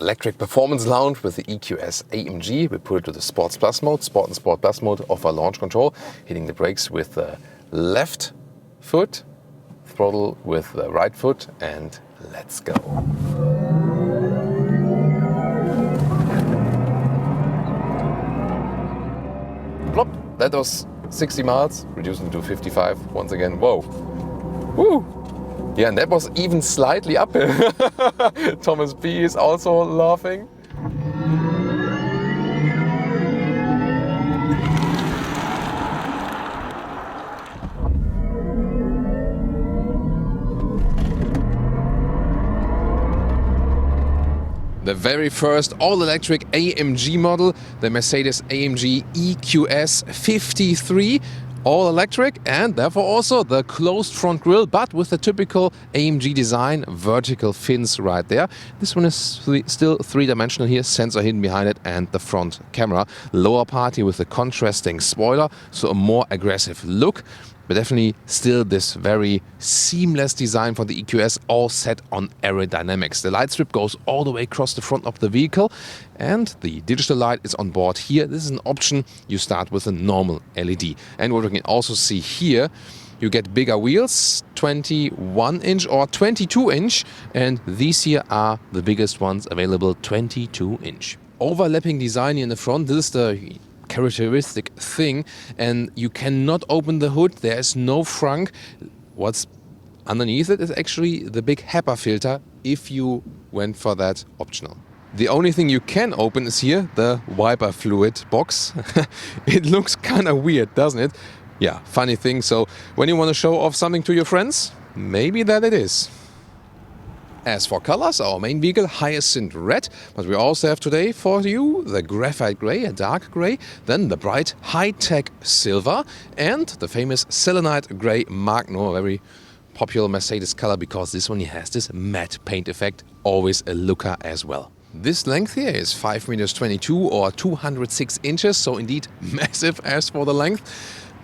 Electric performance lounge with the EQS AMG. We put it to the Sports Plus mode. Sport and Sport Plus mode offer launch control, hitting the brakes with the left foot, throttle with the right foot, and let's go. Plop, that was 60 miles, reducing to 55 once again. Whoa, woo! Yeah, and that was even slightly uphill. Thomas B is also laughing. The very first all-electric AMG model, the Mercedes-AMG EQS 53. All electric and therefore also the closed front grille, but with the typical AMG design, vertical fins right there. This one is still three-dimensional here, sensor hidden behind it, and the front camera. Lower part here with the contrasting spoiler, so a more aggressive look. But definitely still this very seamless design for the EQS, all set on aerodynamics. The light strip goes all the way across the front of the vehicle, and the digital light is on board here. This is an option. You start with a normal LED. And what we can also see here, you get bigger wheels, 21-inch or 22-inch, and these here are the biggest ones available, 22-inch. Overlapping design in the front. This is the characteristic thing, and you cannot open the hood. There is no frunk. What's underneath it is actually the big HEPA filter if you went for that optional. The only thing you can open is here the wiper fluid box. It looks kind of weird, doesn't it? Yeah, funny thing. So when you want to show off something to your friends, maybe that it is. As for colors, our main vehicle, Hyacinth red, but we also have today for you the Graphite grey, a dark grey, then the bright high-tech silver, and the famous Selenite grey Magno, a very popular Mercedes color because this one has this matte paint effect, always a looker as well. This length here is 5 meters 22 or 206 inches, so indeed massive as for the length.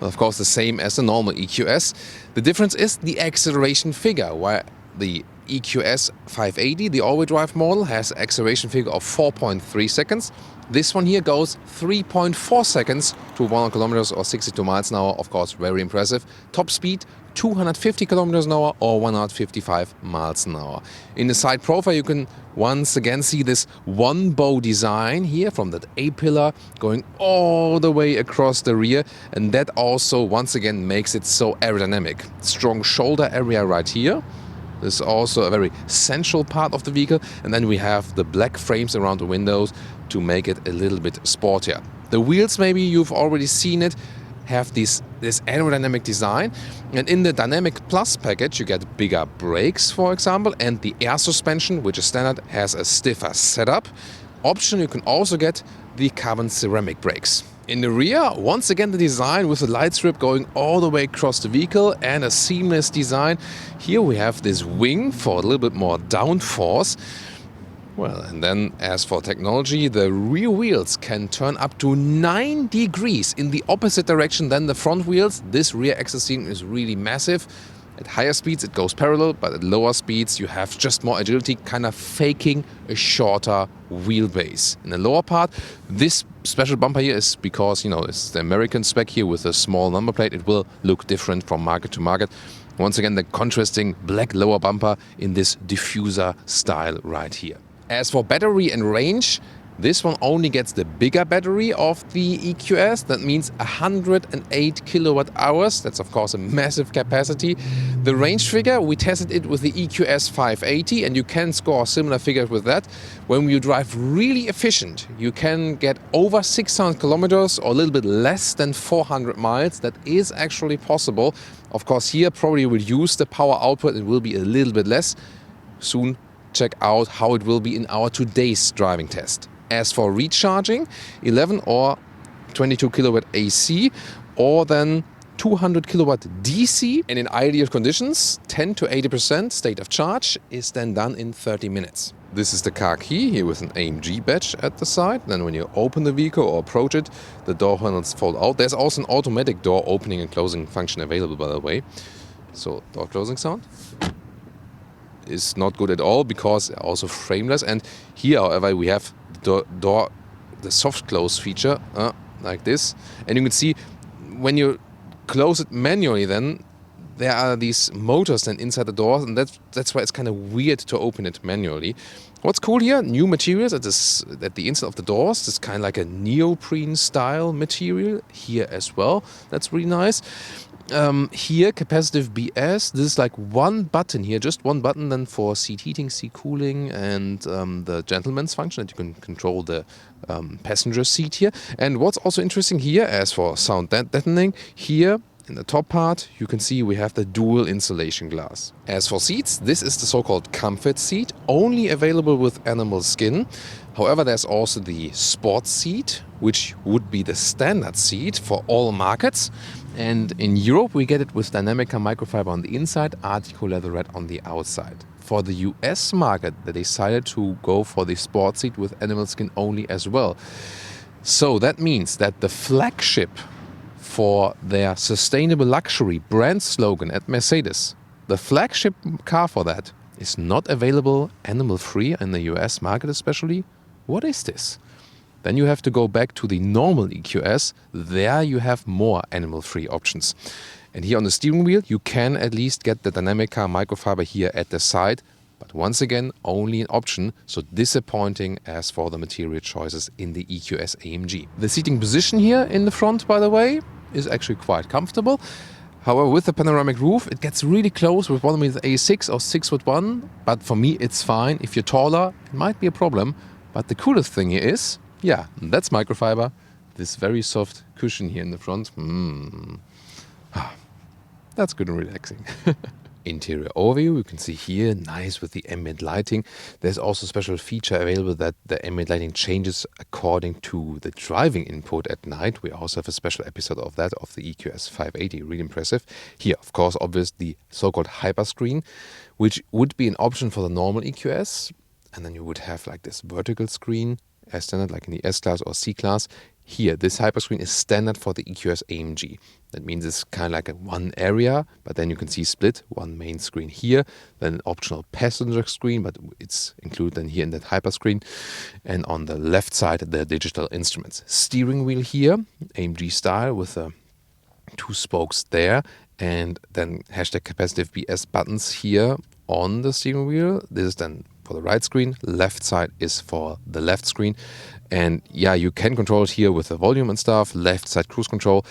Of course, the same as the normal EQS. The difference is the acceleration figure, where the EQS 580, the all-wheel drive model, has an acceleration figure of 4.3 seconds. This one here goes 3.4 seconds to 100 kilometers or 62 miles an hour. Of course, very impressive. Top speed 250 kilometers an hour or 155 miles an hour. In the side profile, you can once again see this one bow design here from that A-pillar going all the way across the rear, and that also once again makes it so aerodynamic. Strong shoulder area right here. This is also a very central part of the vehicle, and then we have the black frames around the windows to make it a little bit sportier. The wheels, maybe you've already seen it, have this aerodynamic design, and in the Dynamic Plus package you get bigger brakes, for example, and the air suspension, which is standard, has a stiffer setup. Option, you can also get the carbon ceramic brakes. In the rear, once again the design with the light strip going all the way across the vehicle and a seamless design. Here we have this wing for a little bit more downforce. Well, and then as for technology, the rear wheels can turn up to 9 degrees in the opposite direction than the front wheels. This rear axle seam is really massive. At higher speeds it goes parallel, but at lower speeds you have just more agility, kind of faking a shorter wheelbase. In the lower part, this special bumper here is because, you know, it's the American spec here with a small number plate. It will look different from market to market. Once again, the contrasting black lower bumper in this diffuser style right here. As for battery and range, this one only gets the bigger battery of the EQS. That means 108 kilowatt hours. That's of course a massive capacity. The range figure, we tested it with the EQS 580, and you can score similar figures with that. When you drive really efficient, you can get over 600 kilometers or a little bit less than 400 miles. That is actually possible. Of course, here probably will use the power output. It will be a little bit less. Soon check out how it will be in our today's driving test. As for recharging, 11 or 22 kilowatt AC or then 200 kilowatt DC, and in ideal conditions 10 to 80% state of charge is then done in 30 minutes. This is the car key here with an AMG badge at the side. Then when you open the vehicle or approach it, the door handles fold out. There's also an automatic door opening and closing function available, by the way. So door closing sound. is not good at all because also frameless. And here, however, we have the soft close feature like this, and you can see when you close it manually, then there are these motors then inside the doors, and that's why it's kind of weird to open it manually. What's cool here, new materials at the inside of the doors. This is kind of like a neoprene style material here as well. That's really nice. Here, capacitive BS. This is like one button here, just one button then for seat heating, seat cooling, and the gentleman's function that you can control the passenger seat here. And what's also interesting here, as for sound deadening, here in the top part, you can see we have the dual insulation glass. As for seats, this is the so-called comfort seat, only available with animal skin. However, there's also the sports seat, which would be the standard seat for all markets. And in Europe, we get it with Dynamica microfiber on the inside, Artico leatherette on the outside. For the US market, they decided to go for the sports seat with animal skin only as well. So that means that the flagship for their sustainable luxury brand slogan at Mercedes, the flagship car for that is not available animal-free in the US market especially. What is this? Then you have to go back to the normal EQS. There you have more animal-free options. And here on the steering wheel, you can at least get the Dynamica microfiber here at the side. But once again, only an option, so disappointing as for the material choices in the EQS AMG. The seating position here in the front, by the way, is actually quite comfortable. However, with the panoramic roof, it gets really close with one with A6 or 6'1", but for me it's fine. If you're taller, it might be a problem. But the coolest thing here is, yeah, that's microfiber, this very soft cushion here in the front. That's good and relaxing. Interior overview, you can see here, nice with the ambient lighting. There's also a special feature available that the ambient lighting changes according to the driving input at night. We also have a special episode of that, of the EQS 580, really impressive. Here, of course, obviously the so-called Hyperscreen, which would be an option for the normal EQS. And then you would have like this vertical screen as standard, like in the S-Class or C-Class. Here, this Hyperscreen is standard for the EQS AMG. That means it's kind of like a one area, but then you can see split, one main screen here, then an optional passenger screen, but it's included then here in that Hyperscreen. And on the left side, the digital instruments. Steering wheel here, AMG style with the two spokes there, and then hashtag capacitive BS buttons here on the steering wheel. This is then for the right screen, left side is for the left screen. And yeah, you can control it here with the volume and stuff, left side cruise control.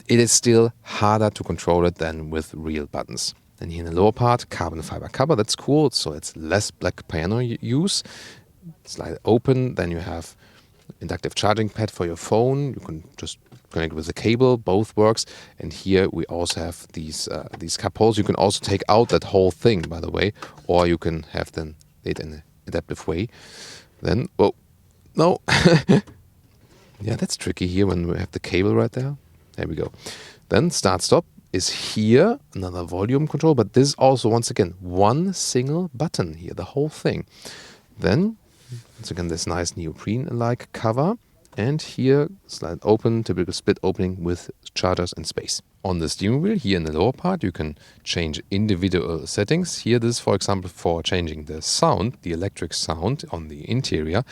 It is still harder to control it than with real buttons. And here in the lower part, carbon fiber cover, that's cool. So it's less black piano use. Slide it open, then you have inductive charging pad for your phone. You can just connect with the cable, both works. And here we also have these cup holders. You can also take out that whole thing, by the way, or you can have them it in an adaptive way. Then, oh, no. Yeah, that's tricky here when we have the cable right there. There we go. Then start stop is here, another volume control, but this is also once again one single button here, the whole thing. Then once again this nice neoprene-like cover, and here slide open, typical split opening with chargers and space. On the steering wheel here in the lower part you can change individual settings. Here this is for example for changing the sound, the electric sound on the interior.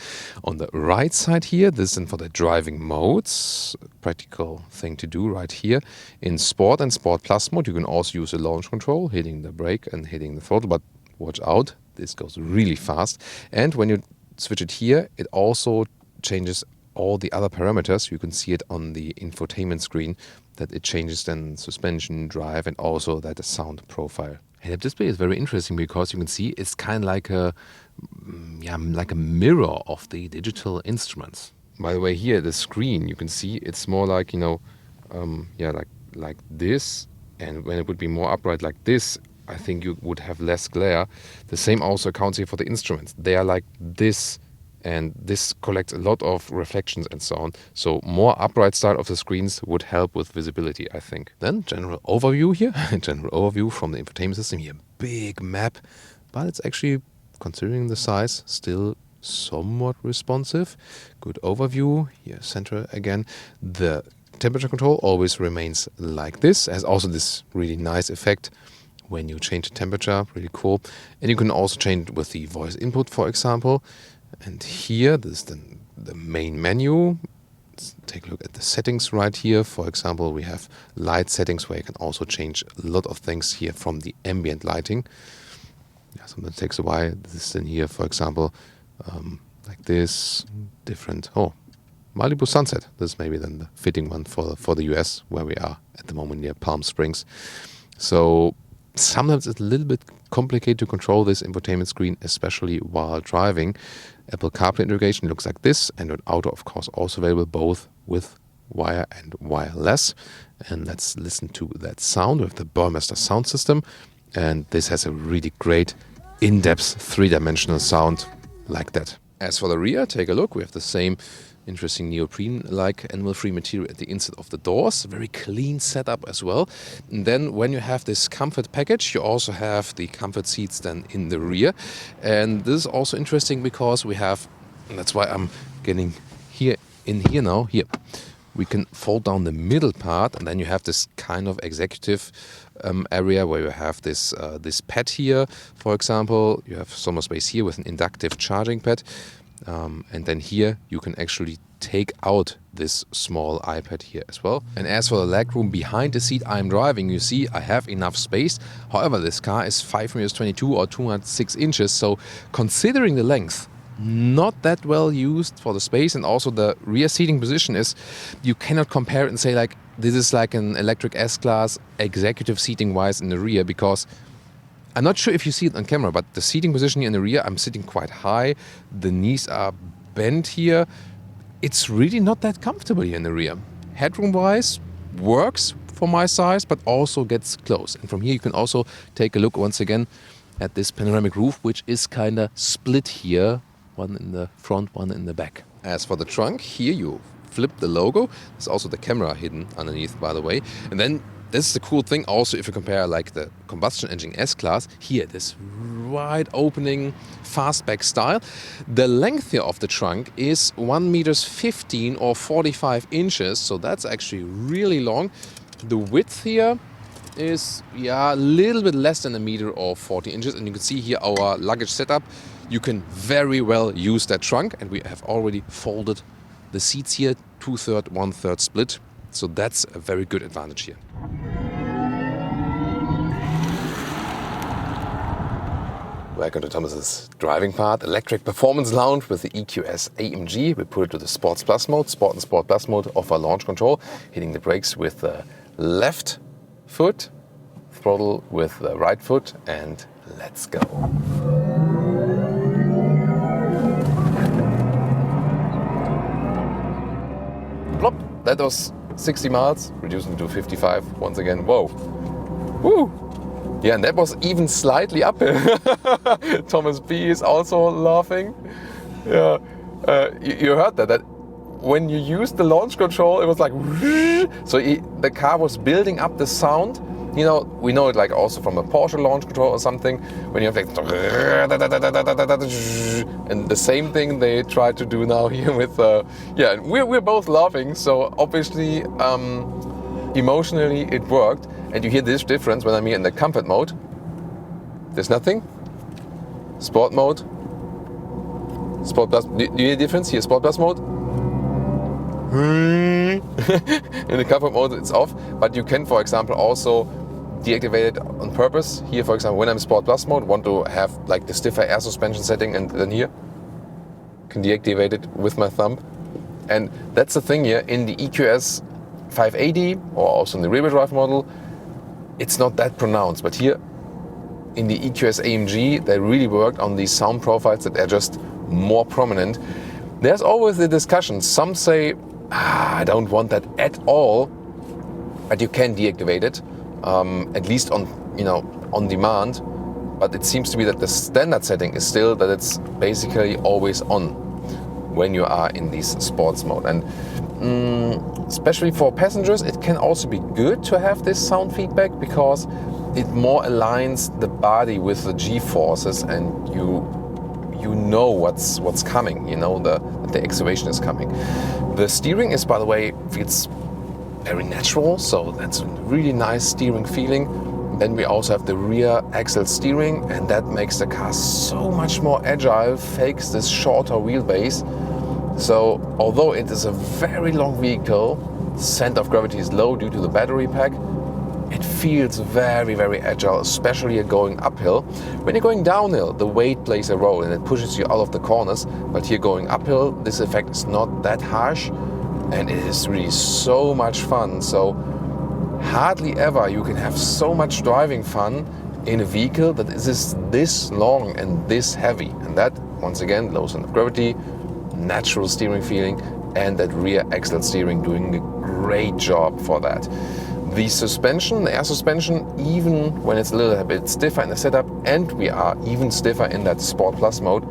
On the right side here, this is then for the driving modes, practical thing to do right here. In Sport and Sport Plus mode you can also use a launch control, hitting the brake and hitting the throttle, but watch out, this goes really fast. And when you switch it here, it also changes all the other parameters. You can see it on the infotainment screen that it changes then suspension, drive, and also that the sound profile. And the display is very interesting because you can see it's kind of like a mirror of the digital instruments. By the way, here the screen you can see it's more like like this, and when it would be more upright like this, I think you would have less glare. The same also accounts here for the instruments. They are like this. And this collects a lot of reflections and so on. So more upright style of the screens would help with visibility, I think. Then general overview here. General overview from the infotainment system here. Big map, but it's actually, considering the size, still somewhat responsive. Good overview. Here, center again. The temperature control always remains like this. Has also this really nice effect when you change the temperature, really cool. And you can also change it with the voice input, for example. And here, this is the main menu. Let's take a look at the settings right here. For example, we have light settings where you can also change a lot of things here from the ambient lighting. Yeah, sometimes it takes a while. This is in here, for example, like this, different, Malibu Sunset. This is maybe then the fitting one for the US, where we are at the moment near Palm Springs. So sometimes it's a little bit complicated to control this infotainment screen, especially while driving. Apple CarPlay integration looks like this. Android Auto, of course, also available both with wire and wireless. And let's listen to that sound with the Burmester sound system. And this has a really great in-depth three-dimensional sound like that. As for the rear, take a look. We have the same interesting neoprene-like animal-free material at the inside of the doors. Very clean setup as well. And then when you have this comfort package, you also have the comfort seats then in the rear. And this is also interesting because we have, and that's why I'm getting here now, here. We can fold down the middle part, and then you have this kind of executive area where you have this pad here, for example. You have some more space here with an inductive charging pad. And then here you can actually take out this small iPad here as well. And as for the legroom behind the seat I'm driving, you see I have enough space. However, this car is 5'22" or 206 inches. So considering the length, not that well used for the space. And also the rear seating position is, you cannot compare it and say like, this is like an electric S-Class executive seating wise in the rear, because I'm not sure if you see it on camera, but the seating position here in the rear, I'm sitting quite high. The knees are bent here. It's really not that comfortable here in the rear. Headroom-wise, works for my size, but also gets close. And from here you can also take a look once again at this panoramic roof, which is kind of split here. One in the front, one in the back. As for the trunk, here you flip the logo. There's also the camera hidden underneath, by the way. And then this is the cool thing also if you compare like the combustion engine S-Class, here this wide opening fastback style. The length here of the trunk is 1.15 meters or 45 inches, so that's actually really long. The width here is a little bit less than a meter or 40 inches, and you can see here our luggage setup. You can very well use that trunk, and we have already folded the seats here, 2/3, 1/3 split. So that's a very good advantage here. Welcome to Thomas's driving part. Electric performance lounge with the EQS AMG. We put it to the Sports Plus mode. Sport and Sport Plus mode offer launch control, hitting the brakes with the left foot, throttle with the right foot, and let's go. Plop. That was 60 miles, reducing to 55 once again. Whoa. Woo. Yeah, and that was even slightly uphill. Thomas B is also laughing. Yeah, you heard that when you used the launch control, it was like, so the car was building up the sound. You know, we know it like also from a Porsche launch control or something, when you have like, and the same thing they tried to do now here with, yeah, we're both laughing. So obviously, emotionally it worked. And you hear this difference when I'm here in the comfort mode. There's nothing. Sport mode. Sport Plus. Do you hear the difference? Here, Sport Plus mode. In the comfort mode, it's off. But you can, for example, also deactivate it on purpose. Here, for example, when I'm in Sport Plus mode, want to have like the stiffer air suspension setting, and then here, can deactivate it with my thumb. And that's the thing here in the EQS 580 or also in the rear-wheel drive model. It's not that pronounced, but here in the EQS AMG, they really worked on these sound profiles that are just more prominent. There's always the discussion. Some say, I don't want that at all, but you can deactivate it, at least on demand. But it seems to be that the standard setting is still that it's basically always on when you are in this sports mode. And especially for passengers, it can also be good to have this sound feedback because it more aligns the body with the G-forces, and you know what's coming. You know that the acceleration is coming. The steering is, by the way, feels very natural, so that's a really nice steering feeling. Then we also have the rear axle steering, and that makes the car so much more agile, fakes this shorter wheelbase. So although it is a very long vehicle, center of gravity is low due to the battery pack, it feels very, very agile, especially going uphill. When you're going downhill, the weight plays a role and it pushes you out of the corners. But here going uphill, this effect is not that harsh, and it is really so much fun. So hardly ever you can have so much driving fun in a vehicle that is this long and this heavy. And that, once again, low center of gravity, natural steering feeling, and that rear axle steering doing a great job for that. The suspension, the air suspension, even when it's a little bit stiffer in the setup, and we are even stiffer in that Sport Plus mode,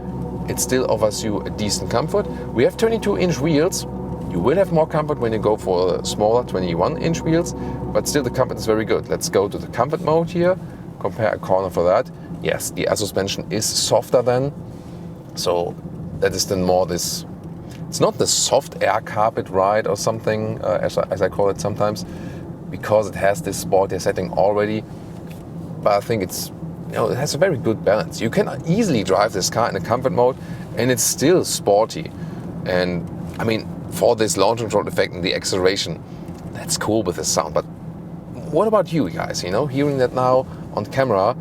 it still offers you a decent comfort. We have 22-inch wheels. You will have more comfort when you go for smaller 21-inch wheels, but still the comfort is very good. Let's go to the comfort mode here, compare a corner for that. Yes, the air suspension is softer then, so that is then more this, it's not the soft air carpet ride or something, as I call it sometimes, because it has this sportier setting already. But I think it's, it has a very good balance. You can easily drive this car in a comfort mode and it's still sporty. And I mean, for this launch control effect and the acceleration, that's cool with the sound. But what about you guys? Hearing that now on camera,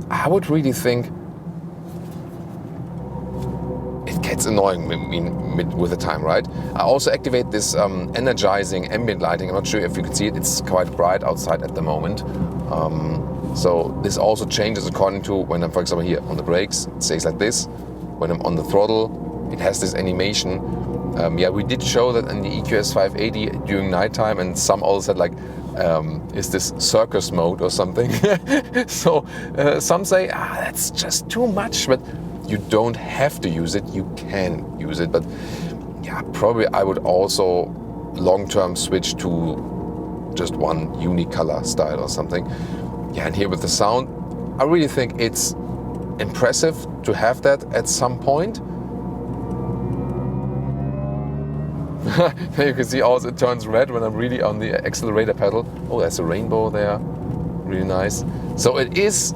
I would really think it gets annoying with the time, right? I also activate this energizing ambient lighting. I'm not sure if you can see it. It's quite bright outside at the moment. So this also changes according to when I'm, for example, here on the brakes, it stays like this. When I'm on the throttle, it has this animation. Yeah, we did show that in the EQS 580 during nighttime, and some also said like, is this circus mode or something? So some say, that's just too much, but you don't have to use it, you can use it. But yeah, probably I would also long-term switch to just one unicolor style or something. Yeah, and here with the sound, I really think it's impressive to have that at some point. You can see also it turns red when I'm really on the accelerator pedal. Oh, there's a rainbow there, really nice. So it is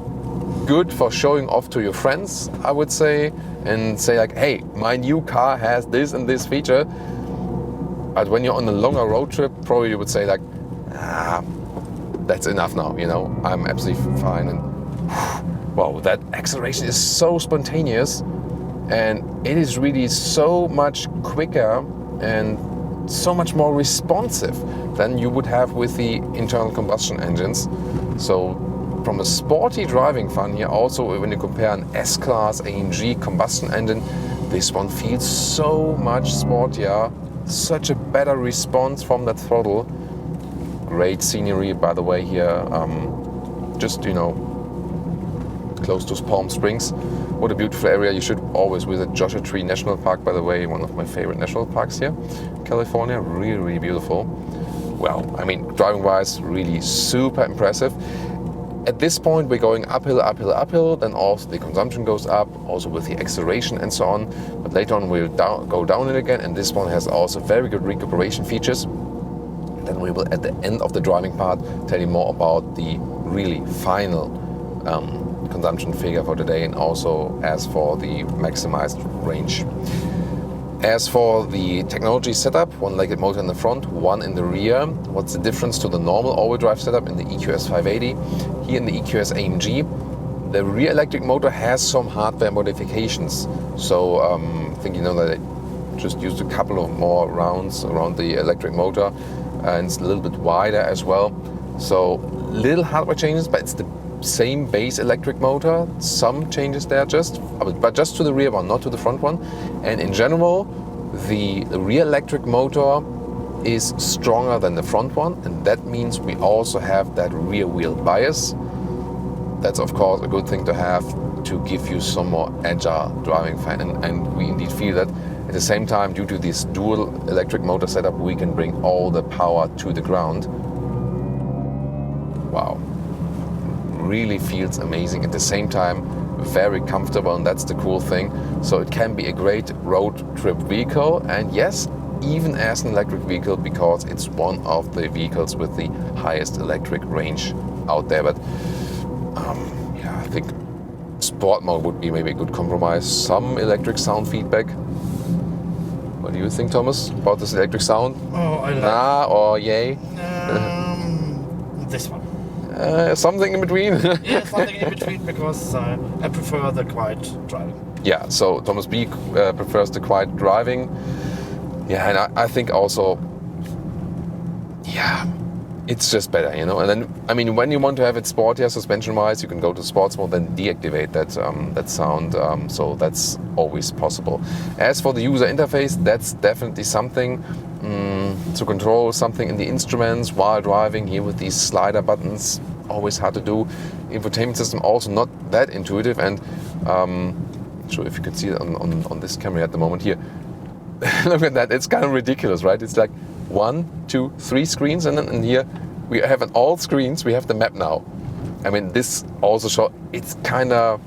good for showing off to your friends, I would say, and say like, hey, my new car has this and this feature. But when you're on a longer road trip, probably you would say like, that's enough now, I'm absolutely fine. And wow, that acceleration is so spontaneous, and it is really so much quicker and so much more responsive than you would have with the internal combustion engines. So from a sporty driving fun here, also when you compare an S-Class AMG combustion engine, this one feels so much sportier, such a better response from that throttle. Great scenery, by the way, here, just, close to Palm Springs. What a beautiful area. You should always visit Joshua Tree National Park, by the way, one of my favorite national parks here, California. Really, really beautiful. Well, I mean, driving-wise, really super impressive. At this point, we're going uphill, uphill, uphill, then also the consumption goes up, also with the acceleration and so on. But later on, we'll go downhill again, and this one has also very good recuperation features. Then we will, at the end of the driving part, tell you more about the really final consumption figure for today, and also as for the maximized range. As for the technology setup, one-legged motor in the front, one in the rear. What's the difference to the normal all-wheel drive setup in the EQS 580? Here in the EQS AMG, the rear electric motor has some hardware modifications. So I think that it just used a couple of more rounds around the electric motor, and it's a little bit wider as well. So little hardware changes, but it's the same base electric motor. Some changes there but just to the rear one, not to the front one. And in general, the rear electric motor is stronger than the front one, and that means we also have that rear wheel bias. That's of course a good thing to have to give you some more agile driving fun, and we indeed feel that. At the same time, due to this dual electric motor setup, we can bring all the power to the ground. Wow. Really feels amazing. At the same time, very comfortable, and that's the cool thing. So it can be a great road trip vehicle, and yes, even as an electric vehicle, because it's one of the vehicles with the highest electric range out there. But Yeah, I think sport mode would be maybe a good compromise. Some electric sound feedback. What do you think, Thomas, about this electric sound? Oh, I like Nah or yay? this one. Something in between? Yeah, something in between, because I prefer the quiet driving. Yeah, so Thomas B prefers the quiet driving. Yeah, and I think also, yeah, it's just better, you know. And then, I mean, when you want to have it sportier suspension-wise, you can go to sports mode, then deactivate that sound. So that's always possible. As for the user interface, that's definitely something to control something in the instruments while driving. Here with these slider buttons, always hard to do. Infotainment system also not that intuitive, and not sure if you can see it on this camera at the moment here. Look at that, it's kind of ridiculous, right? It's like 1, 2, 3 screens, and then in here we have on all screens we have the map now. I mean, this also shows it's infotainment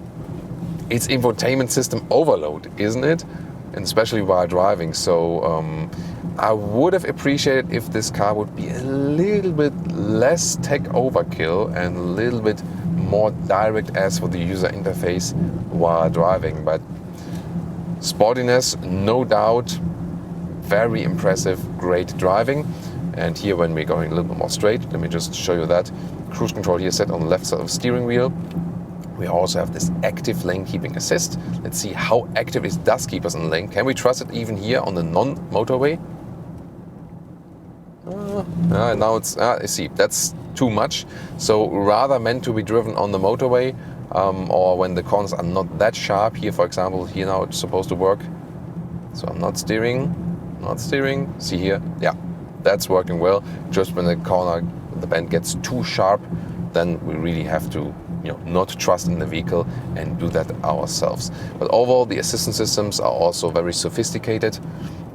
system overload, isn't it? And especially while driving. So I would have appreciated if this car would be a little bit less tech overkill and a little bit more direct as for the user interface while driving. But sportiness, no doubt, very impressive, great driving. And here when we're going a little bit more straight, let me just show you that. Cruise control here set on the left side of the steering wheel. We also have this active lane keeping assist. Let's see how active it does keep us in the lane. Can we trust it even here on the non-motorway? Now it's, I see, that's too much. So rather meant to be driven on the motorway or when the corners are not that sharp. Here, for example, here now it's supposed to work. So I'm not steering. See here, yeah, that's working well. Just when the corner, the bend gets too sharp, then we really have to, you know, not trust in the vehicle and do that ourselves. But overall, the assistance systems are also very sophisticated.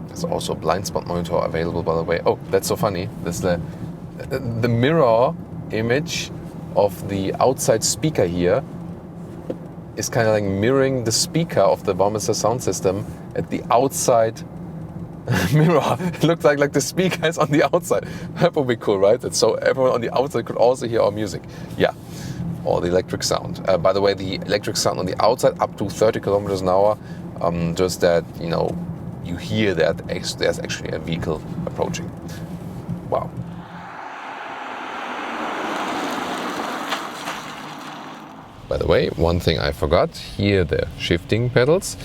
There's also a blind spot monitor available, by the way. Oh, that's so funny. There's the mirror image of the outside speaker here is kind of like mirroring the speaker of the Baumeister sound system at the outside mirror. It looks like the speaker is on the outside. That would be cool, right? And so everyone on the outside could also hear our music. Yeah, or the electric sound. By the way, the electric sound on the outside up to 30 kilometers an hour. Just that, you know, you hear that there's actually a vehicle approaching. Wow. By the way, one thing I forgot, here the shifting pedals.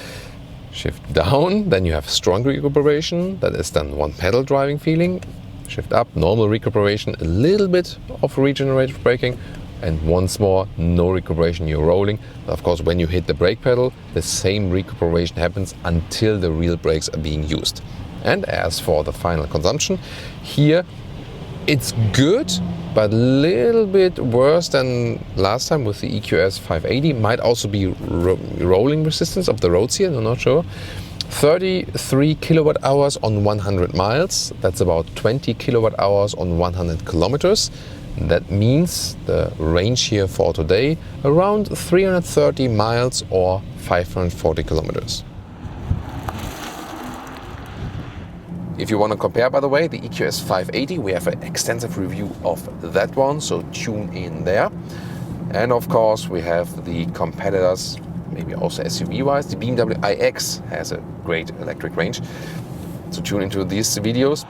Shift down, then you have strong recuperation, that is then one pedal driving feeling. Shift up, normal recuperation, a little bit of regenerative braking, and once more, no recuperation, you're rolling. Of course, when you hit the brake pedal, the same recuperation happens until the real brakes are being used. And as for the final consumption, here it's good, but a little bit worse than last time with the EQS 580. Might also be rolling resistance of the roads here, I'm not sure. 33 kilowatt hours on 100 miles. That's about 20 kilowatt hours on 100 kilometers. That means the range here for today around 330 miles or 540 kilometers. If you want to compare, by the way, the EQS 580, we have an extensive review of that one, so tune in there. And of course, we have the competitors, maybe also SUV-wise. The BMW iX has a great electric range, so tune into these videos.